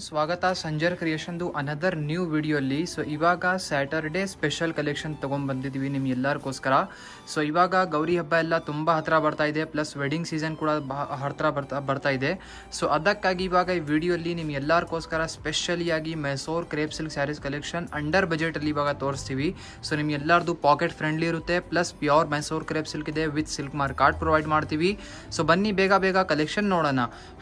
ಸ್ವಾಗತ Sanjar ಕ್ರಿಯೇಷನ್ದು another new ವಿಡಿಯೋಲಿ. So ಇವಾಗ ಸ್ಯಾಟರ್ಡೇ ಸ್ಪೆಷಲ್ ಕಲೆಕ್ಷನ್ ತೊಗೊಂಡ್ಬಂದಿದ್ದೀವಿ ನಿಮ್ಮ ಎಲ್ಲರಿಗೋಸ್ಕರ. ಸೊ ಇವಾಗ ಗೌರಿ ಹಬ್ಬ ಎಲ್ಲ ತುಂಬ ಹತ್ತಿರ ಬರ್ತಾ ಇದೆ, ಪ್ಲಸ್ ವೆಡ್ಡಿಂಗ್ ಸೀಸನ್ ಕೂಡ ಹತ್ತಿರ ಬರ್ತಾ ಇದೆ. ಸೊ ಅದಕ್ಕಾಗಿ ಇವಾಗ ಈ ವಿಡಿಯೋಲಿ ನಿಮ್ಮ ಎಲ್ಲರಿಗೋಸ್ಕರ ಸ್ಪೆಷಲಿಯಾಗಿ Mysore crepe silk sarees collection under ಬಜೆಟಲ್ಲಿ ಇವಾಗ ತೋರಿಸ್ತೀವಿ. ಸೊ ನಿಮ್ಮ ಎಲ್ಲರದು ಪಾಕೆಟ್ ಫ್ರೆಂಡ್ಲಿ ಇರುತ್ತೆ, plus pure Mysore crepe silk ಇದೆ, with silk mark card provide ಮಾಡ್ತೀವಿ. ಸೊ ಬನ್ನಿ ಬೇಗ ಕಲೆಕ್ಷನ್ ನೋಡೋಣ.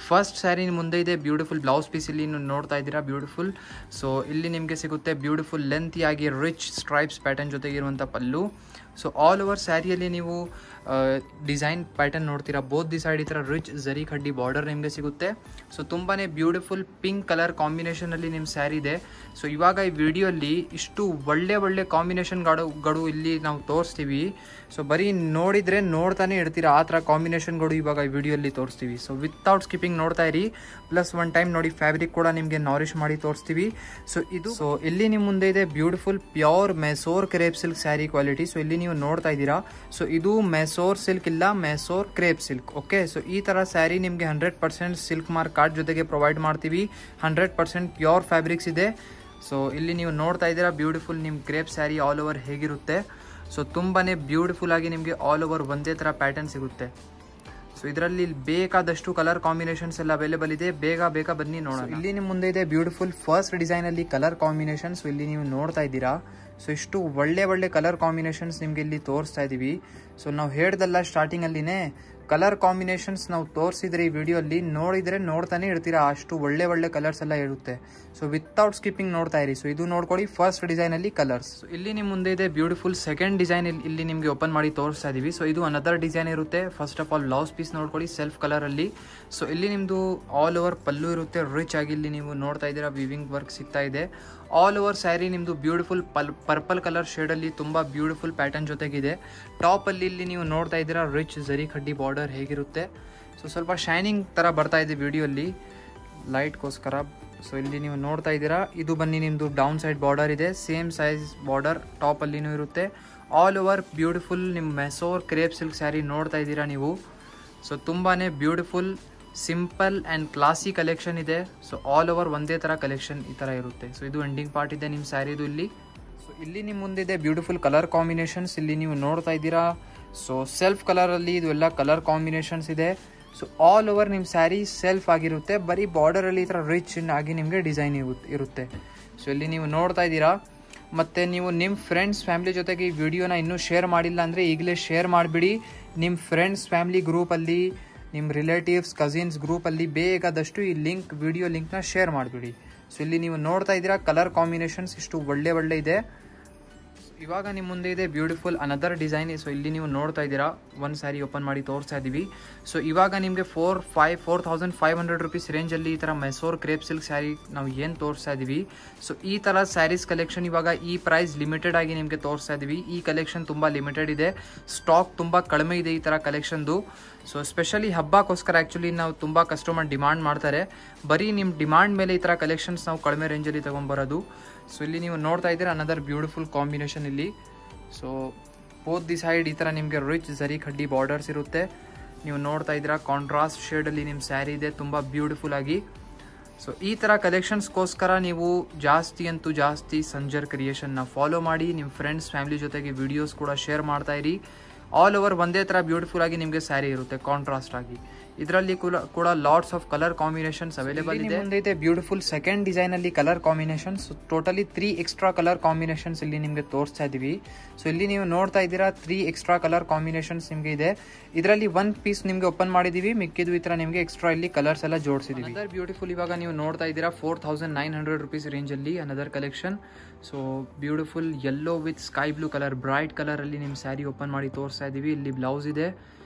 ಫಸ್ಟ್ ಸ್ಯಾರಿ ಮುಂದೆ ಇದೆ ಬ್ಯೂಟಿಫುಲ್ ಬ್ಲೌಸ್ ಪೀಸ್, ಇಲ್ಲಿ ನೋಡ್ತಾ ಇದ್ದೀರಾ ಬ್ಯೂಟಿಫುಲ್. ಸೊ ಇಲ್ಲಿ ನಿಮಗೆ ಸಿಗುತ್ತೆ ಬ್ಯೂಟಿಫುಲ್ ಲೆಂತಿಯಾಗಿ ರಿಚ್ ಸ್ಟ್ರೈಪ್ಸ್ ಪ್ಯಾಟರ್ನ್ ಜೊತೆಗಿರುವಂಥ ಪಲ್ಲು. ಸೊ ಆಲ್ ಓವರ್ ಸ್ಯಾರಿಯಲ್ಲಿ ನೀವು ಡಿಸೈನ್ ಪ್ಯಾಟರ್ನ್ ನೋಡ್ತೀರಾ, ಬೋತ್ ದಿ ಸೈಡ್ ಈ ಥರ ರಿಚ್ ಜರಿ ಕಡ್ಡಿ ಬಾರ್ಡರ್ ನಿಮಗೆ ಸಿಗುತ್ತೆ. ಸೊ ತುಂಬಾ ಬ್ಯೂಟಿಫುಲ್ ಪಿಂಕ್ ಕಲರ್ ಕಾಂಬಿನೇಷನಲ್ಲಿ ನಿಮ್ಮ ಸ್ಯಾರಿ ಇದೆ. ಸೊ ಇವಾಗ ಈ ವಿಡಿಯೋಲಿ ಇಷ್ಟು ಒಳ್ಳೆ ಕಾಂಬಿನೇಷನ್ಗಳು ಇಲ್ಲಿ ನಾವು ತೋರಿಸ್ತೀವಿ. ಸೊ ಬರೀ ನೋಡಿದರೆ ನೋಡ್ತಾನೆ ಇರ್ತೀರಾ, ಆ ಥರ ಕಾಂಬಿನೇಷನ್ಗಳು ಇವಾಗ ಈ ವಿಡಿಯೋಲಿ ತೋರಿಸ್ತೀವಿ. ಸೊ ವಿತೌಟ್ ಸ್ಕಿಪ್ಪಿಂಗ್ ನೋಡ್ತಾ ಇರಿ, ಪ್ಲಸ್ ಒನ್ ಟೈಮ್ ನೋಡಿ ಫ್ಯಾಬ್ರಿಕ್ ಕೂಡ ನಿಮಗೆ ನಾರಿಶ್ ಮಾಡಿ ತೋರಿಸ್ತೀವಿ. ಸೊ ಇಲ್ಲಿ ನಿಮ್ಮ ಮುಂದೆ ಇದೆ beautiful pure Mysore crepe silk sari quality. So ಇಲ್ಲಿ ನೀವು ನೋಡ್ತಾ ಇದ್ದೀರಾ. ಸೊ ಇದು ಮೈಸೂರ್ ಸಿಲ್ಕ್ ಇಲ್ಲ, Mysore crepe silk. Okay, so ಈ ಥರ ಸ್ಯಾರಿ ನಿಮಗೆ 100% ಸಿಲ್ಕ್ ಮಾರ್ಕ್ ಕಾರ್ಡ್ ಜೊತೆಗೆ ಪ್ರೊವೈಡ್ ಮಾಡ್ತೀವಿ. 100% ಪ್ಯೂರ್ ಫ್ಯಾಬ್ರಿಕ್ಸ್ ಇದೆ. ಸೊ ಇಲ್ಲಿ ನೀವು ನೋಡ್ತಾ ಇದ್ದೀರಾ ಬ್ಯೂಟಿಫುಲ್ ನಿಮ್ಮ ಕ್ರೇಪ್ ಸ್ಯಾರಿ ಆಲ್ ಓವರ್ ಹೇಗಿರುತ್ತೆ. ಸೊ ತುಂಬಾ ಬ್ಯೂಟಿಫುಲ್ ಆಗಿ ನಿಮಗೆ ಆಲ್ ಓವರ್ ಒಂದೇ ಥರ ಪ್ಯಾಟರ್ನ್ ಸಿಗುತ್ತೆ. ಸೊ ಇದರಲ್ಲಿ ಬೇಕಾದಷ್ಟು ಕಲರ್ ಕಾಂಬಿನೇಷನ್ಸ್ ಎಲ್ಲ ಅವೈಲೇಬಲ್ ಇದೆ. ಬೇಗ ಬನ್ನಿ ನೋಡೋಣ. ಇಲ್ಲಿ ನಿಮ್ಮ ಮುಂದೆ ಇದೆ ಬ್ಯೂಟಿಫುಲ್ ಫಸ್ಟ್ ಡಿಸೈನಲ್ಲಿ ಕಲರ್ ಕಾಂಬಿನೇಷನ್ಸ್ ಇಲ್ಲಿ ನೀವು ನೋಡ್ತಾ ಇದ್ದೀರಾ. ಸೊ ಇಷ್ಟು ಒಳ್ಳೆ ಕಲರ್ ಕಾಂಬಿನೇಷನ್ಸ್ ನಿಮಗೆ ಇಲ್ಲಿ ತೋರಿಸ್ತಾ ಇದ್ದೀವಿ. ಸೊ ನಾವು ಹೇಳ್ದಲ್ಲ ಸ್ಟಾರ್ಟಿಂಗಲ್ಲಿನೇ, ಕಲರ್ ಕಾಂಬಿನೇಷನ್ಸ್ ನಾವು ತೋರಿಸಿದ್ರೆ ಈ ವಿಡಿಯೋಲ್ಲಿ ನೋಡಿದರೆ ನೋಡ್ತಾನೆ ಇರ್ತೀರಾ, ಅಷ್ಟು ಒಳ್ಳೆ ಕಲರ್ಸ್ ಎಲ್ಲ ಇರುತ್ತೆ. ಸೊ ವಿತೌಟ್ ಸ್ಕಿಪ್ಪಿಂಗ್ ನೋಡ್ತಾ ಇರಿ. ಸೊ ಇದು ನೋಡ್ಕೊಳ್ಳಿ ಫಸ್ಟ್ ಡಿಸೈನಲ್ಲಿ ಕಲರ್ಸ್. ಸೊ ಇಲ್ಲಿ ನಿಮ್ಮ ಮುಂದೆ ಇದೆ ಬ್ಯೂಟಿಫುಲ್ ಸೆಕೆಂಡ್ ಡಿಸೈನ್ ಇಲ್ಲಿ ನಿಮಗೆ ಓಪನ್ ಮಾಡಿ ತೋರಿಸ್ತಾ ಇದೀವಿ. ಸೊ ಇದು ಅನದರ್ ಡಿಸೈನ್ ಇರುತ್ತೆ. First of all blouse piece ನೋಡ್ಕೊಳ್ಳಿ ಸೆಲ್ಫ್ ಕಲರಲ್ಲಿ. ಸೊ ಇಲ್ಲಿ ನಿಮ್ಮದು ಆಲ್ ಓವರ್ ಪಲ್ಲು ಇರುತ್ತೆ, ರಿಚ್ ಆಗಿ ಇಲ್ಲಿ ನೀವು ನೋಡ್ತಾ ಇದ್ದೀರಾ ವಿವಿಂಗ್ ವರ್ಕ್ ಸಿಗ್ತಾ ಇದೆ. ಆಲ್ ಓವರ್ ಸ್ಯಾರಿ ನಿಮ್ಮದು ಬ್ಯೂಟಿಫುಲ್ ಪರ್ಪಲ್ ಕಲರ್ ಶೇಡಲ್ಲಿ ತುಂಬ ಬ್ಯೂಟಿಫುಲ್ ಪ್ಯಾಟರ್ನ್ ಜೊತೆಗಿದೆ. ಟಾಪಲ್ಲಿ ಇಲ್ಲಿ ನೀವು ನೋಡ್ತಾ ಇದ್ದೀರಾ ರಿಚ್ ಜರಿ ಕಡ್ಡಿ ಬಾರ್ಡರ್ ಹೇಗಿರುತ್ತೆ. ಸೊ ಸ್ವಲ್ಪ ಶೈನಿಂಗ್ ಥರ ಬರ್ತಾ ಇದೆ ವಿಡಿಯೋಲ್ಲಿ ಲೈಟ್ಗೋಸ್ಕರ. ಸೊ ಇಲ್ಲಿ ನೀವು ನೋಡ್ತಾ ಇದ್ದೀರಾ, ಇದು ಬನ್ನಿ ನಿಮ್ಮದು ಡೌನ್ ಸೈಡ್ ಬಾರ್ಡರ್ ಇದೆ, ಸೇಮ್ ಸೈಜ್ ಬಾರ್ಡರ್ ಟಾಪಲ್ಲಿನೂ ಇರುತ್ತೆ. ಆಲ್ ಓವರ್ ಬ್ಯೂಟಿಫುಲ್ ನಿಮ್ಮ ಮೈಸೂರ್ ಕ್ರೇಪ್ ಸಿಲ್ಕ್ ಸ್ಯಾರಿ ನೋಡ್ತಾ ಇದ್ದೀರಾ ನೀವು. ಸೊ ತುಂಬಾ beautiful simple and classy collection ಇದೆ. ಸೊ ಆಲ್ ಓವರ್ ಒಂದೇ ಥರ ಕಲೆಕ್ಷನ್ ಈ ಥರ ಇರುತ್ತೆ. ಸೊ ಇದು ಎಂಡಿಂಗ್ ಪಾರ್ಟ್ ಇದೆ ನಿಮ್ಮ ಸ್ಯಾರಿದು ಇಲ್ಲಿ. ಸೊ ಇಲ್ಲಿ ನಿಮ್ಮ ಮುಂದಿದೆ ಬ್ಯೂಟಿಫುಲ್ ಕಲರ್ ಕಾಂಬಿನೇಷನ್ಸ್ ಇಲ್ಲಿ ನೀವು ನೋಡ್ತಾ ಇದ್ದೀರಾ. ಸೊ ಸೆಲ್ಫ್ ಕಲರಲ್ಲಿ ಇದು ಎಲ್ಲ ಕಲರ್ ಕಾಂಬಿನೇಷನ್ಸ್ ಇದೆ. ಸೊ ಆಲ್ ಓವರ್ ನಿಮ್ಮ ಸ್ಯಾರಿ ಸೆಲ್ಫ್ ಆಗಿರುತ್ತೆ, ಬರೀ ಬಾರ್ಡರಲ್ಲಿ ಈ ಥರ ರಿಚ್ ಆಗಿ ನಿಮಗೆ ಡಿಸೈನ್ ಇರುತ್ತೆ. ಸೊ ಇಲ್ಲಿ ನೀವು ನೋಡ್ತಾ ಇದ್ದೀರಾ. ಮತ್ತು ನೀವು ನಿಮ್ಮ ಫ್ರೆಂಡ್ಸ್ ಫ್ಯಾಮಿಲಿ ಜೊತೆಗೆ ಈ ವಿಡಿಯೋನ ಇನ್ನೂ ಶೇರ್ ಮಾಡಿಲ್ಲ ಅಂದರೆ ಈಗಲೇ ಶೇರ್ ಮಾಡಿಬಿಡಿ. ನಿಮ್ಮ ಫ್ರೆಂಡ್ಸ್ ಫ್ಯಾಮಿಲಿ ಗ್ರೂಪಲ್ಲಿ, ನಿಮ್ಮ ರಿಲೇಟಿವ್ಸ್ ಕಸಿನ್ಸ್ ಗ್ರೂಪಲ್ಲಿ ಬೇಕಾದಷ್ಟು ಈ ವಿಡಿಯೋ ಲಿಂಕ್ನ ಶೇರ್ ಮಾಡಿಬಿಡಿ. ಸೊ ಇಲ್ಲಿ ನೀವು ನೋಡ್ತಾ ಇದ್ದೀರಾ ಕಲರ್ ಕಾಂಬಿನೇಷನ್ಸ್ ಇಷ್ಟು ಒಳ್ಳೆ ಇದೆ. ಇವಾಗ ನಿಮ್ಮ ಮುಂದೆ ಇದೆ ಬ್ಯೂಟಿಫುಲ್ ಅನದರ್ ಡಿಸೈನ್. ಸೊ ಇಲ್ಲಿ ನೀವು ನೋಡ್ತಾ ಇದ್ದೀರಾ, ಒಂದು ಸ್ಯಾರಿ ಓಪನ್ ಮಾಡಿ ತೋರಿಸ್ತಾ ಇದ್ದೀವಿ. ಸೊ ಇವಾಗ ನಿಮಗೆ 4,500 ರುಪೀಸ್ ರೇಂಜಲ್ಲಿ ಈ ಥರ ಮೈಸೂರ್ ಕ್ರೇಪ್ ಸಿಲ್ಕ್ ಸ್ಯಾರಿ ನಾವು ಏನು ತೋರಿಸ್ತಾ ಇದ್ದೀವಿ. ಸೊ ಈ ಥರ ಸ್ಯಾರೀಸ್ ಕಲೆಕ್ಷನ್ ಇವಾಗ ಈ ಪ್ರೈಸ್ ಲಿಮಿಟೆಡ್ ಆಗಿ ನಿಮಗೆ ತೋರಿಸ್ತಾ ಇದ್ದೀವಿ. ಈ ಕಲೆಕ್ಷನ್ ತುಂಬ ಲಿಮಿಟೆಡ್ ಇದೆ, ಸ್ಟಾಕ್ ತುಂಬ ಕಡಿಮೆ ಇದೆ ಈ ಥರ ಕಲೆಕ್ಷನ್ದು. ಸೊ ಸ್ಪೆಷಲಿ ಹಬ್ಬಕ್ಕೋಸ್ಕರ ಆ್ಯಕ್ಚುಲಿ ನಾವು ತುಂಬ ಕಸ್ಟಮರ್ ಡಿಮಾಂಡ್ ಮಾಡ್ತಾರೆ. ಬರೀ ನಿಮ್ಮ ಡಿಮಾಂಡ್ ಮೇಲೆ ಈ ಥರ ಕಲೆಕ್ಷನ್ಸ್ ನಾವು ಕಡಿಮೆ ರೇಂಜಲ್ಲಿ ತೊಗೊಂಬರೋದು. ಸೊ ಇಲ್ಲಿ ನೀವು ನೋಡ್ತಾ ಇದ್ದೀರಾ ಅನದರ್ ಬ್ಯೂಟಿಫುಲ್ ಕಾಂಬಿನೇಷನ್ ಇಲ್ಲಿ. ಸೊ ಬೋತ್ ದಿ ಸೈಡ್ ಈ ಥರ ನಿಮಗೆ ರಿಚ್ ಜರಿ ಕಡ್ಡಿ ಬಾರ್ಡರ್ಸ್ ಇರುತ್ತೆ. ನೀವು ನೋಡ್ತಾ ಇದ್ದೀರಾ ಕಾಂಟ್ರಾಸ್ಟ್ ಶೇಡಲ್ಲಿ ನಿಮ್ಮ ಸ್ಯಾರಿ ಇದೆ ತುಂಬ ಬ್ಯೂಟಿಫುಲ್ ಆಗಿ. ಸೊ ಈ ಥರ ಕಲೆಕ್ಷನ್ಸ್ಗೋಸ್ಕರ ನೀವು ಜಾಸ್ತಿ ಸಂಜರ್ ಕ್ರಿಯೇಷನ್ನ ಫಾಲೋ ಮಾಡಿ, ನಿಮ್ಮ ಫ್ರೆಂಡ್ಸ್ ಫ್ಯಾಮಿಲಿ ಜೊತೆಗೆ ವಿಡಿಯೋಸ್ ಕೂಡ ಶೇರ್ ಮಾಡ್ತಾ ಇರಿ. ಆಲ್ ಓವರ್ ಒಂದೇ ಥರ ಬ್ಯೂಟಿಫುಲ್ ಆಗಿ ನಿಮಗೆ ಸ್ಯಾರಿ ಇರುತ್ತೆ ಕಾಂಟ್ರಾಸ್ಟ್ ಆಗಿ. ಇದರಲ್ಲಿ ಕೂಡ lots of colour combinations available ಇದೆ. ಮುಂದೆ ಇದೆ ಬ್ಯೂಟಿಫುಲ್ ಸೆಕೆಂಡ್ ಡಿಸೈನ್ ಅಲ್ಲಿ colour combinations. Totally 3 extra colour combinations ಇಲ್ಲಿ ನಿಮಗೆ ತೋರಿಸ್ತಾ ಇದೀವಿ. ಸೊ ಇಲ್ಲಿ ನೀವು ನೋಡ್ತಾ ಇದ್ದೀರಾ 3 ಎಕ್ಸ್ಟ್ರಾ ಕಲರ್ ಕಾಂಬಿನೇಷನ್ಸ್ ನಿಮಗೆ ಇದೆ. ಇದರಲ್ಲಿ ಒಂದು ಪೀಸ್ ನಿಮಗೆ ಓಪನ್ ಮಾಡಿದೀವಿ, ಮಿಕ್ಕಿದ್ದು ಈ ತರ ನಿಮಗೆ ಎಕ್ಸ್ಟ್ರಾ ಇಲ್ಲಿ ಕಲರ್ಸ್ ಎಲ್ಲ ಜೋಡಿಸಿದೀವಿ. ಅದರ್ ಬ್ಯೂಟಿಫುಲ್ ಇವಾಗ ನೀವು ನೋಡ್ತಾ ಇದ್ದೀರಾ 4,900 ರುಪೀಸ್ ರೇಂಜ್ ಅಲ್ಲಿ another collection. So beautiful yellow with sky blue colour, bright colour ಅಲ್ಲಿ ನಿಮ್ಮ ಸ್ಯಾರಿ ಓಪನ್ ಮಾಡಿ ತೋರಿಸ್ತಾ ಇದೀವಿ. ಇಲ್ಲಿ ಬ್ಲೌಸ್ ಇದೆ.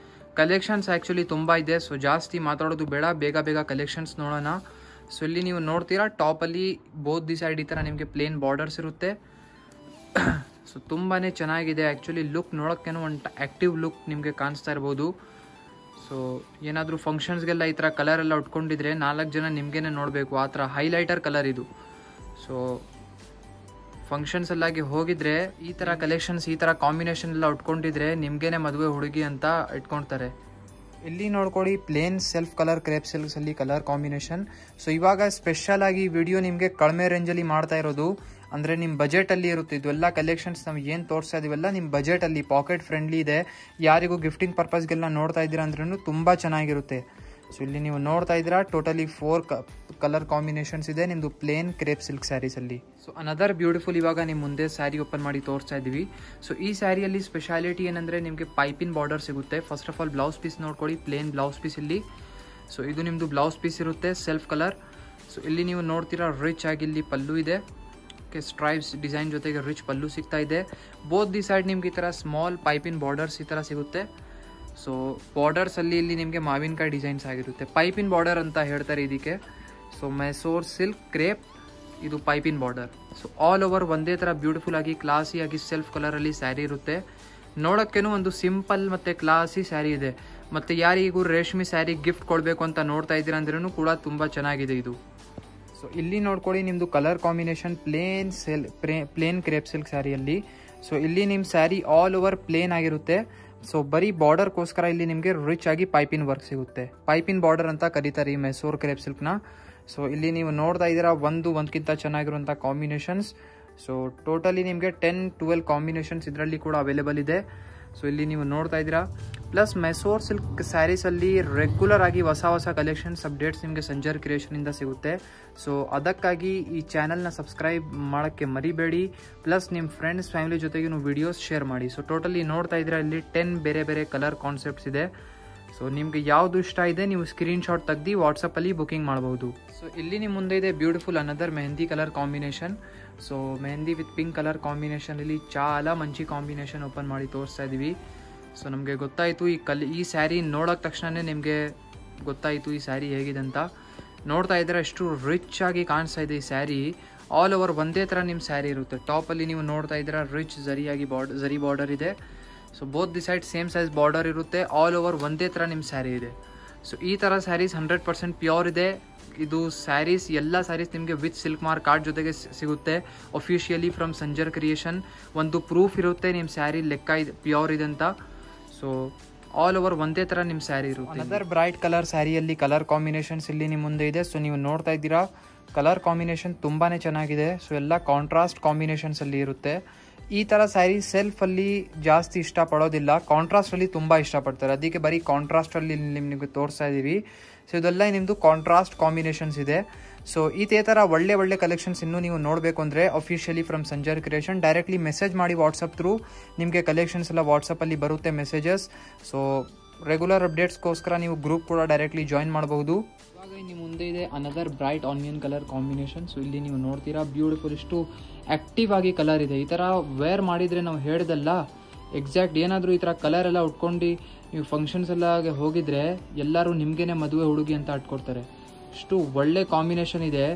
ಕಲೆಕ್ಷನ್ಸ್ ಆ್ಯಕ್ಚುಲಿ ತುಂಬ ಇದೆ. ಸೊ ಜಾಸ್ತಿ ಮಾತಾಡೋದು ಬೇಡ, ಬೇಗ ಕಲೆಕ್ಷನ್ಸ್ ನೋಡೋಣ. ಸೊ ಇಲ್ಲಿ ನೀವು ನೋಡ್ತೀರಾ ಟಾಪಲ್ಲಿ ಬೋತ್ ದಿ ಸೈಡ್ ಈ ಥರ ನಿಮಗೆ ಪ್ಲೇನ್ ಬಾರ್ಡರ್ಸ್ ಇರುತ್ತೆ. ಸೊ ತುಂಬಾ ಚೆನ್ನಾಗಿದೆ ಆ್ಯಕ್ಚುಲಿ. ಲುಕ್ ನೋಡೋಕ್ಕೇನೋ ಒಂದು ಆ್ಯಕ್ಟಿವ್ ಲುಕ್ ನಿಮಗೆ ಕಾಣಿಸ್ತಾ ಇರ್ಬೋದು. ಸೊ ಏನಾದರೂ ಫಂಕ್ಷನ್ಸ್ಗೆಲ್ಲ ಈ ಥರ ಕಲರ್ ಎಲ್ಲ ಉಟ್ಕೊಂಡಿದ್ರೆ 4 ಜನ ನಿಮಗೇನೆ ನೋಡಬೇಕು, ಆ ಥರ ಹೈಲೈಟರ್ ಕಲರ್ ಇದು. ಸೊ ಫಂಕ್ಷನ್ಸಲ್ಲಾಗಿ ಹೋಗಿದ್ರೆ ಈ ಥರ ಕಲೆಕ್ಷನ್ಸ್, ಈ ಥರ ಕಾಂಬಿನೇಷನ್ ಎಲ್ಲ ಉಟ್ಕೊಂಡಿದ್ರೆ ನಿಮಗೇನೆ ಮದುವೆ ಹುಡುಗಿ ಅಂತ ಇಟ್ಕೊಳ್ತಾರೆ. ಇಲ್ಲಿ ನೋಡ್ಕೊಳ್ಳಿ, ಪ್ಲೇನ್ ಸೆಲ್ಫ್ ಕಲರ್ ಕ್ರೇಪ್ ಸಿಲ್ಕ್ಸಲ್ಲಿ ಕಲರ್ ಕಾಂಬಿನೇಷನ್. ಸೊ ಇವಾಗ ಸ್ಪೆಷಲ್ ಆಗಿ ವಿಡಿಯೋ ನಿಮಗೆ ಕಡಿಮೆ ರೇಂಜಲ್ಲಿ ಮಾಡ್ತಾ ಇರೋದು, ಅಂದರೆ ನಿಮ್ಮ ಬಜೆಟಲ್ಲಿ ಇರುತ್ತೆ. ಇದೆಲ್ಲ ಕಲೆಕ್ಷನ್ಸ್ ನಾವು ಏನು ತೋರಿಸ್ತಾ ಇದೀವಲ್ಲ ನಿಮ್ಮ ಬಜೆಟಲ್ಲಿ, ಪಾಕೆಟ್ ಫ್ರೆಂಡ್ಲಿ ಇದೆ. ಯಾರಿಗೂ ಗಿಫ್ಟಿಂಗ್ ಪರ್ಪಸ್ಗೆಲ್ಲ ನೋಡ್ತಾ ಇದ್ದೀರಾ ಅಂದ್ರೂ ತುಂಬ ಚೆನ್ನಾಗಿರುತ್ತೆ. ಸೊ ಇಲ್ಲಿ ನೀವು ನೋಡ್ತಾ ಇದ್ದೀರಾ ಟೋಟಲಿ 4 ಕಲರ್ ಕಾಂಬಿನೇಷನ್ಸ್ ಇದೆ ನಿಮ್ಮದು ಪ್ಲೇನ್ ಕ್ರೇಪ್ ಸಿಲ್ಕ್ ಸ್ಯಾರೀಸಲ್ಲಿ. ಸೊ ಅನದರ್ ಬ್ಯೂಟಿಫುಲ್, ಇವಾಗ ನಿಮ್ಮ ಮುಂದೆ ಸ್ಯಾರಿ ಓಪನ್ ಮಾಡಿ ತೋರಿಸ್ತಾ ಇದ್ದೀವಿ. ಸೊ ಈ ಸ್ಯಾರಿಯಲ್ಲಿ ಸ್ಪೆಷಾಲಿಟಿ ಏನಂದರೆ ನಿಮಗೆ ಪೈಪಿನ್ ಬಾರ್ಡರ್ ಸಿಗುತ್ತೆ. First of all blouse piece ನೋಡ್ಕೊಳ್ಳಿ, ಪ್ಲೇನ್ ಬ್ಲೌಸ್ ಪೀಸ್ ಇಲ್ಲಿ. ಸೊ ಇದು ನಿಮ್ಮದು ಬ್ಲೌಸ್ ಪೀಸ್ ಇರುತ್ತೆ ಸೆಲ್ಫ್ ಕಲರ್. ಸೊ ಇಲ್ಲಿ ನೀವು ನೋಡ್ತೀರಾ ರಿಚ್ ಆಗಿ ಇಲ್ಲಿ ಪಲ್ಲು ಇದೆ, ಸ್ಟ್ರೈಪ್ಸ್ ಡಿಸೈನ್ ಜೊತೆಗೆ ರಿಚ್ ಪಲ್ಲು ಸಿಗ್ತಾ ಇದೆ. ಬೋತ್ ದಿ ಸೈಡ್ ನಿಮ್ಗೆ ಈ ಥರ ಸ್ಮಾಲ್ ಪೈಪಿನ್ ಬಾರ್ಡರ್ಸ್ ಈ ಥರ ಸಿಗುತ್ತೆ. ಸೊ ಬಾರ್ಡರ್ಸಲ್ಲಿ ಇಲ್ಲಿ ನಿಮಗೆ ಮಾವಿನಕಾಯಿ ಡಿಸೈನ್ಸ್ ಆಗಿರುತ್ತೆ, ಪೈಪಿನ್ ಬಾರ್ಡರ್ ಅಂತ ಹೇಳ್ತಾರೆ ಇದಕ್ಕೆ. ಸೊ ಮೈಸೂರ್ ಸಿಲ್ಕ್ ಕ್ರೇಪ್, ಇದು ಪೈಪಿನ್ ಬಾರ್ಡರ್. ಸೊ ಆಲ್ ಓವರ್ ಒಂದೇ ಥರ ಬ್ಯೂಟಿಫುಲ್ ಆಗಿ ಕ್ಲಾಸಿ ಆಗಿ ಸೆಲ್ಫ್ ಕಲರಲ್ಲಿ ಸ್ಯಾರಿ ಇರುತ್ತೆ. ನೋಡೋಕ್ಕೇನು ಒಂದು ಸಿಂಪಲ್ ಮತ್ತು ಕ್ಲಾಸಿ ಸ್ಯಾರಿ ಇದೆ. ಮತ್ತು ಯಾರಿಗೂ ರೇಷ್ಮೆ ಸ್ಯಾರಿ ಗಿಫ್ಟ್ ಕೊಡಬೇಕು ಅಂತ ನೋಡ್ತಾ ಇದ್ದೀರಾ ಅಂದ್ರೂ ಕೂಡ ತುಂಬ ಚೆನ್ನಾಗಿದೆ ಇದು. ಸೊ ಇಲ್ಲಿ ನೋಡ್ಕೊಳ್ಳಿ ನಿಮ್ಮದು colour combination plain crepe silk ಸ್ಯಾರಿಯಲ್ಲಿ. ಸೊ ಇಲ್ಲಿ ನಿಮ್ಮ ಸ್ಯಾರಿ ಆಲ್ ಓವರ್ ಪ್ಲೇನ್ ಆಗಿರುತ್ತೆ. ಸೊ ಬರೀ ಬಾರ್ಡರ್ಗೋಸ್ಕರ ಇಲ್ಲಿ ನಿಮಗೆ ರಿಚ್ ಆಗಿ ಪೈಪಿನ್ ವರ್ಕ್ ಸಿಗುತ್ತೆ. ಪೈಪಿನ್ ಬಾರ್ಡರ್ ಅಂತ ಕರೀತಾರೆ ಈ ಮೈಸೂರ್ ಕ್ರೇಪ್ ಸಿಲ್ಕ್ನ. ಸೊ ಇಲ್ಲಿ ನೀವು ನೋಡ್ತಾ ಇದ್ದೀರಾ ಒಂದಕ್ಕಿಂತ ಚೆನ್ನಾಗಿರುವಂಥ ಕಾಂಬಿನೇಷನ್ಸ್. ಸೊ ಟೋಟಲಿ ನಿಮಗೆ 10-12 ಕಾಂಬಿನೇಷನ್ಸ್ ಇದರಲ್ಲಿ ಕೂಡ ಅವೈಲೇಬಲ್ ಇದೆ. ಸೊ ಇಲ್ಲಿ ನೀವು ನೋಡ್ತಾ ಇದ್ದೀರಾ. ಪ್ಲಸ್ ಮೈಸೂರ್ ಸಿಲ್ಕ್ ಸ್ಯಾರೀಸಲ್ಲಿ ರೆಗ್ಯುಲರ್ ಆಗಿ ಹೊಸ ಕಲೆಕ್ಷನ್ಸ್ ಅಪ್ಡೇಟ್ಸ್ ನಿಮಗೆ ಸಂಜರ್ ಕ್ರಿಯೇಷನಿಂದ ಸಿಗುತ್ತೆ. ಸೊ ಅದಕ್ಕಾಗಿ ಈ ಚಾನಲ್ನ ಸಬ್ಸ್ಕ್ರೈಬ್ ಮಾಡೋಕ್ಕೆ ಮರಿಬೇಡಿ. ಪ್ಲಸ್ ನಿಮ್ಮ ಫ್ರೆಂಡ್ಸ್ ಫ್ಯಾಮಿಲಿ ಜೊತೆಗೆ ನೀವು ವಿಡಿಯೋಸ್ ಶೇರ್ ಮಾಡಿ. ಸೊ ಟೋಟಲಿ ನೋಡ್ತಾ ಇದ್ದೀರಾ ಇಲ್ಲಿ 10 ಬೇರೆ ಕಲರ್ ಕಾನ್ಸೆಪ್ಟ್ಸ್ ಇದೆ. ಸೊ ನಿಮಗೆ ಯಾವುದು ಇಷ್ಟ ಇದೆ ನೀವು ಸ್ಕ್ರೀನ್ಶಾಟ್ ತೆಗೆದು ವಾಟ್ಸಪ್ಪಲ್ಲಿ ಬುಕಿಂಗ್ ಮಾಡಬಹುದು. ಸೊ ಇಲ್ಲಿ ನಿಮ್ಮ ಮುಂದೆ ಇದೆ beautiful another mehndi colour combination. So mehndi with pink colour ಕಾಂಬಿನೇಷನಲ್ಲಿ చాలా ಮಂಚಿ ಕಾಂಬಿನೇಷನ್ ಓಪನ್ ಮಾಡಿ ತೋರಿಸ್ತಾ ಇದ್ದೀವಿ. ಸೊ ನಮಗೆ ಗೊತ್ತಾಯಿತು ಈ ಸ್ಯಾರಿ ನೋಡೋದ ತಕ್ಷಣವೇ ನಿಮಗೆ ಗೊತ್ತಾಯಿತು ಈ ಸ್ಯಾರಿ ಹೇಗಿದೆ ಅಂತ. ನೋಡ್ತಾ ಇದ್ದೀರಾ ಎಷ್ಟು ರಿಚ್ ಆಗಿ ಕಾಣಿಸ್ತಾ ಇದೆ ಈ ಸ್ಯಾರಿ. ಆಲ್ ಓವರ್ ಒಂದೇ ಥರ ನಿಮ್ಮ ಸ್ಯಾರಿ ಇರುತ್ತೆ. ಟಾಪಲ್ಲಿ ನೀವು ನೋಡ್ತಾ ಇದ್ದೀರಾ ರಿಚ್ ಝರಿ ಬಾರ್ಡರ್ ಇದೆ. So both the side same size border ಇರುತ್ತೆ. ಆಲ್ ಓವರ್ ಒಂದೇ ಥರ ನಿಮ್ಮ ಸ್ಯಾರಿ ಇದೆ. ಸೊ ಈ ಥರ ಸ್ಯಾರೀಸ್ 100% ಪ್ಯೂರ್ ಇದೆ. ಇದು ಸ್ಯಾರೀಸ್ ಎಲ್ಲ ಸ್ಯಾರೀಸ್ ನಿಮಗೆ ವಿತ್ ಸಿಲ್ಕ್ ಮಾರ್ಕ್ ಕಾರ್ಡ್ ಜೊತೆಗೆ ಸಿಗುತ್ತೆ ಅಫಿಷಿಯಲಿ ಫ್ರಮ್ ಸಂಜರ್ ಕ್ರಿಯೇಷನ್. ಒಂದು ಪ್ರೂಫ್ ಇರುತ್ತೆ ನಿಮ್ಮ ಸ್ಯಾರಿ ಲೆಕ್ಕ ಇದೆ ಪ್ಯೂರ್ ಇದೆ ಅಂತ. ಸೊ ಆಲ್ ಓವರ್ ಒಂದೇ ಥರ ನಿಮ್ಮ ಸ್ಯಾರಿ ಇರುತ್ತೆ. ಅನದರ್ ಬ್ರೈಟ್ ಕಲರ್ ಸ್ಯಾರಿಯಲ್ಲಿ ಕಲರ್ ಕಾಂಬಿನೇಷನ್ಸ್ ಇಲ್ಲಿ ನಿಮ್ಮ ಮುಂದೆ ಇದೆ. ಸೊ ನೀವು ನೋಡ್ತಾ ಇದ್ದೀರಾ ಕಲರ್ ಕಾಂಬಿನೇಷನ್ ತುಂಬಾ ಚೆನ್ನಾಗಿದೆ. ಸೊ ಎಲ್ಲ ಕಾಂಟ್ರಾಸ್ಟ್ ಕಾಂಬಿನೇಷನ್ಸಲ್ಲಿ ಇರುತ್ತೆ. ಈ ಥರ ಸ್ಯಾರಿ ಸೆಲ್ಫಲ್ಲಿ ಜಾಸ್ತಿ ಇಷ್ಟಪಡೋದಿಲ್ಲ, ಕಾಂಟ್ರಾಸ್ಟಲ್ಲಿ ತುಂಬ ಇಷ್ಟಪಡ್ತಾರೆ. ಅದಕ್ಕೆ ಬರೀ ಕಾಂಟ್ರಾಸ್ಟಲ್ಲಿ ನಿಮಗೆ ತೋರಿಸ್ತಾ ಇದ್ದೀವಿ. ಸೊ ಇದೆಲ್ಲ ನಿಮ್ಮದು ಕಾಂಟ್ರಾಸ್ಟ್ ಕಾಂಬಿನೇಷನ್ಸ್ ಇದೆ. ಸೊ ಇದೇ ಥರ ಒಳ್ಳೆ ಕಲೆಕ್ಷನ್ಸ್ ಇನ್ನೂ ನೀವು ನೋಡಬೇಕು ಅಂದರೆ officially from Sanjar creation directly message ಮಾಡಿ ವಾಟ್ಸಪ್ ಥ್ರೂ. ನಿಮಗೆ ಕಲೆಕ್ಷನ್ಸ್ ಎಲ್ಲ ವಾಟ್ಸಪ್ಪಲ್ಲಿ ಬರುತ್ತೆ ಮೆಸೇಜಸ್. ಸೊ ರೆಗ್ಯುಲರ್ ಅಪ್ಡೇಟ್ಸ್ಗೋಸ್ಕರ ನೀವು ಗ್ರೂಪ್ ಕೂಡ ಡೈರೆಕ್ಟ್ಲಿ ಜಾಯಿನ್ ಮಾಡಬಹುದು. ಇವಾಗ ನಿಮ್ಮ ಮುಂದೆ ಇದೆ another bright onion colour combination. So ಇಲ್ಲಿ ನೀವು ನೋಡ್ತೀರಾ ಬ್ಯೂಟಿಫುಲ್ ಇಷ್ಟು ಆ್ಯಕ್ಟಿವ್ ಆಗಿ ಕಲರ್ ಇದೆ. ಈ ಥರ ವೇರ್ ಮಾಡಿದರೆ ನಾವು ಹೇಳಿದಲ್ಲ ಎಕ್ಸಾಕ್ಟ್ ಏನಾದರೂ ಈ ಥರ ಕಲರ್ ಎಲ್ಲ ಉಟ್ಕೊಂಡು ನೀವು ಫಂಕ್ಷನ್ಸ್ ಎಲ್ಲ ಹೋಗಿದ್ರೆ ಎಲ್ಲರೂ ನಿಮಗೇನೆ ಮದುವೆ ಹುಡುಗಿ ಅಂತ ಇಟ್ಕೊಡ್ತಾರೆ. ಅಷ್ಟು ಒಳ್ಳೆ ಕಾಂಬಿನೇಷನ್ ಇದೆ.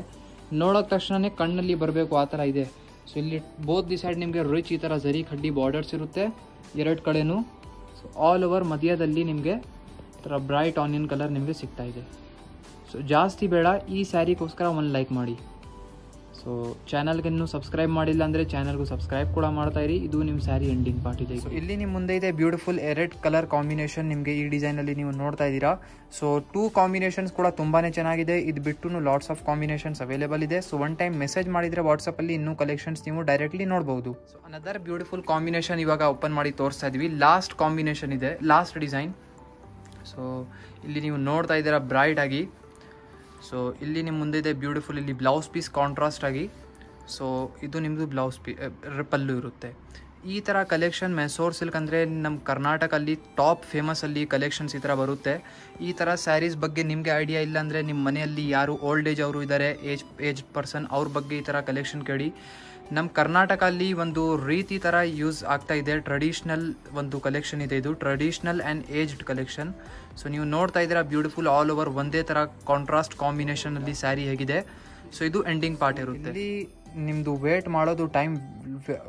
ನೋಡೋಕೆ ತಕ್ಷಣವೇ ಕಣ್ಣಲ್ಲಿ ಬರಬೇಕು ಆ ಥರ ಇದೆ. ಸೊ ಇಲ್ಲಿ ಬೋತ್ ದಿ ಸೈಡ್ ನಿಮಗೆ ರಿಚ್ ಈ ಥರ ಝರಿ ಕಡ್ಡಿ ಬಾರ್ಡರ್ಸ್ ಇರುತ್ತೆ ಎರಡು ಕಡೆನೂ. ಸೊ ಆಲ್ ಓವರ್ ಮಧ್ಯದಲ್ಲಿ ನಿಮಗೆ ಈ ಥರ ಬ್ರೈಟ್ ಆನಿಯನ್ ಕಲರ್ ನಿಮಗೆ ಸಿಗ್ತಾ ಇದೆ. ಸೊ ಜಾಸ್ತಿ ಬೇಡ, ಈ ಸ್ಯಾರಿಗೋಸ್ಕರ ಒಂದು ಲೈಕ್ ಮಾಡಿ. ಸೊ ಚಾನಲ್ಗೆ ಇನ್ನೂ ಸಬ್ಸ್ಕ್ರೈಬ್ ಮಾಡಿಲ್ಲ ಅಂದರೆ ಚಾನಲ್ಗೂ ಸಬ್ಸ್ಕ್ರೈಬ್ ಕೂಡ ಮಾಡ್ತಾ ಇರಿ. ಇದು ನಿಮ್ಮ ಸ್ಯಾರಿ ಎಂಡಿಂಗ್ ಪಾರ್ಟ್ ಇದೆ. ಸೊ ಇಲ್ಲಿ ನಿಮ್ಮ ಮುಂದೆ ಇದೆ ಬ್ಯೂಟಿಫುಲ್ ರೆಡ್ ಕಲರ್ ಕಾಂಬಿನೇಷನ್ ನಿಮಗೆ ಈ ಡಿಸೈನಲ್ಲಿ ನೀವು ನೋಡ್ತಾ ಇದ್ದೀರಾ. ಸೊ 2 ಕಾಂಬಿನೇಷನ್ಸ್ ಕೂಡ ತುಂಬಾ ಚೆನ್ನಾಗಿದೆ. ಇದು ಬಿಟ್ಟು ಲಾಟ್ಸ್ ಆಫ್ ಕಾಂಬಿನೇಷನ್ಸ್ ಅವೈಲೇಬಲ್ ಇದೆ. ಸೊ ಒನ್ ಟೈಮ್ ಮೆಸೇಜ್ ಮಾಡಿದರೆ ವಾಟ್ಸಪ್ಪಲ್ಲಿ ಇನ್ನೂ ಕಲೆಕ್ಷನ್ಸ್ ನೀವು ಡೈರೆಕ್ಟ್ಲಿ ನೋಡ್ಬೋದು. ಸೊ ಅನದರ್ ಬ್ಯೂಟಿಫುಲ್ ಕಾಂಬಿನೇಷನ್ ಇವಾಗ ಓಪನ್ ಮಾಡಿ ತೋರಿಸ್ತಾ ಇದ್ದೀವಿ. ಲಾಸ್ಟ್ ಕಾಂಬಿನೇಷನ್ ಇದೆ, ಲಾಸ್ಟ್ ಡಿಸೈನ್. ಸೊ ಇಲ್ಲಿ ನೀವು ನೋಡ್ತಾ ಇದ್ದೀರಾ ಬ್ರೈಟ್ ಆಗಿ. ಸೊ ಇಲ್ಲಿ ನಿಮ್ಮ ಮುಂದೆ ಇದೆ ಬ್ಯೂಟಿಫುಲ್ ಇಲ್ಲಿ ಬ್ಲೌಸ್ ಪೀಸ್ ಕಾಂಟ್ರಾಸ್ಟ್ ಆಗಿ. ಸೊ ಇದು ನಿಮ್ಮದು ಬ್ಲೌಸ್ ಪಲ್ಲು ಇರುತ್ತೆ. ಈ ಥರ ಕಲೆಕ್ಷನ್ ಮೈಸೂರ್ ಸಿಲ್ಕ್ ಅಂದರೆ ನಮ್ಮ ಕರ್ನಾಟಕಲ್ಲಿ ಟಾಪ್ ಫೇಮಸಲ್ಲಿ ಕಲೆಕ್ಷನ್ಸ್ ಈ ಥರ ಬರುತ್ತೆ. ಈ ಥರ ಸ್ಯಾರೀಸ್ ಬಗ್ಗೆ ನಿಮಗೆ ಐಡಿಯಾ ಇಲ್ಲ ಅಂದರೆ ನಿಮ್ಮ ಮನೆಯಲ್ಲಿ ಯಾರು ಓಲ್ಡ್ ಏಜ್ ಅವರು ಇದ್ದಾರೆ, ಏಜ್ ಪರ್ಸನ್, ಅವ್ರ ಬಗ್ಗೆ ಈ ಥರ ಕಲೆಕ್ಷನ್ ಕೇಳಿ. ನಮ್ಮ ಕರ್ನಾಟಕಲ್ಲಿ ಒಂದು ರೀತಿ ಥರ ಯೂಸ್ ಆಗ್ತಾ ಇದೆ. ಟ್ರೆಡಿಷ್ನಲ್ ಒಂದು ಕಲೆಕ್ಷನ್ ಇದೆ, ಇದು traditional and aged collection. So ನೀವು ನೋಡ್ತಾ ಇದ್ದೀರಾ ಬ್ಯೂಟಿಫುಲ್ ಆಲ್ ಓವರ್ ಒಂದೇ ಥರ ಕಾಂಟ್ರಾಸ್ಟ್ ಕಾಂಬಿನೇಷನಲ್ಲಿ ಸ್ಯಾರಿ ಹೇಗಿದೆ. ಸೊ ಇದು ಎಂಡಿಂಗ್ ಪಾರ್ಟ್ ಇರುತ್ತೆ. ಇಲ್ಲಿ ನಿಮ್ಮದು ವೇಟ್ ಮಾಡೋದು ಟೈಮ್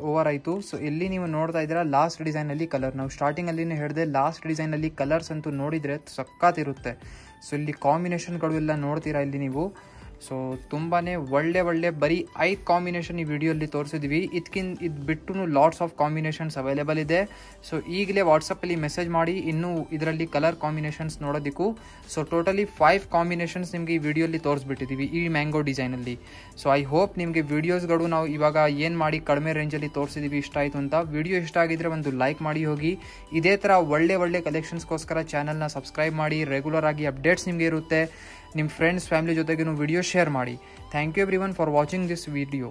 ಓವರ್ ಆಯಿತು. ಸೊ ಇಲ್ಲಿ ನೀವು ನೋಡ್ತಾ ಇದ್ದೀರಾ ಲಾಸ್ಟ್ ಡಿಸೈನಲ್ಲಿ ಕಲರ್. ನಾವು ಸ್ಟಾರ್ಟಿಂಗಲ್ಲಿನೇ ಹೇಳಿದೆ ಲಾಸ್ಟ್ ಡಿಸೈನಲ್ಲಿ ಕಲರ್ಸ್ ಅಂತೂ ನೋಡಿದರೆ ಸಖತ್ತಿರುತ್ತೆ. ಸೊ ಇಲ್ಲಿ ಕಾಂಬಿನೇಷನ್ಗಳು ಎಲ್ಲ ನೋಡ್ತೀರಾ ಇಲ್ಲಿ ನೀವು. ಸೊ ತುಂಬಾ ಒಳ್ಳೆ ಬರೀ 5 ಕಾಂಬಿನೇಷನ್ ಈ ವಿಡಿಯೋಲ್ಲಿ ತೋರಿಸಿದ್ವಿ. ಇದು ಬಿಟ್ಟು ಲಾಟ್ಸ್ ಆಫ್ ಕಾಂಬಿನೇಷನ್ಸ್ ಅವೈಲೇಬಲ್ ಇದೆ. ಸೊ ಈಗಲೇ ವಾಟ್ಸಪ್ಪಲ್ಲಿ ಮೆಸೇಜ್ ಮಾಡಿ ಇನ್ನೂ ಇದರಲ್ಲಿ ಕಲರ್ ಕಾಂಬಿನೇಷನ್ಸ್ ನೋಡೋದಕ್ಕೂ. ಸೊ ಟೋಟಲಿ 5 ಕಾಂಬಿನೇಷನ್ಸ್ ನಿಮಗೆ ಈ ವಿಡಿಯೋಲ್ಲಿ ತೋರಿಸ್ಬಿಟ್ಟಿದ್ದೀವಿ ಈ ಮ್ಯಾಂಗೋ ಡಿಸೈನಲ್ಲಿ. ಸೊ ಐ ಹೋಪ್ ನಿಮಗೆ ವಿಡಿಯೋಸ್ಗಳು ನಾವು ಇವಾಗ ಏನು ಮಾಡಿ ಕಡಿಮೆ ರೇಂಜಲ್ಲಿ ತೋರಿಸಿದ್ದೀವಿ ಇಷ್ಟ ಆಯಿತು ಅಂತ. ವಿಡಿಯೋ ಇಷ್ಟ ಆಗಿದ್ರೆ ಒಂದು ಲೈಕ್ ಮಾಡಿ ಹೋಗಿ. ಇದೇ ಥರ ಒಳ್ಳೆ ಕಲೆಕ್ಷನ್ಸ್ಗೋಸ್ಕರ ಚಾನಲ್ನ ಸಬ್ಸ್ಕ್ರೈಬ್ ಮಾಡಿ. ರೆಗ್ಯುಲರ್ ಆಗಿ ಅಪ್ಡೇಟ್ಸ್ ನಿಮಗೆ ಇರುತ್ತೆ. ನಿಮ್ಮ ಫ್ರೆಂಡ್ಸ್ ಫ್ಯಾಮಿಲಿ ಜೊತೆಗೂ ವಿಡಿಯೋ ಶೇರ್ ಮಾಡಿ. Thank you everyone for watching this video.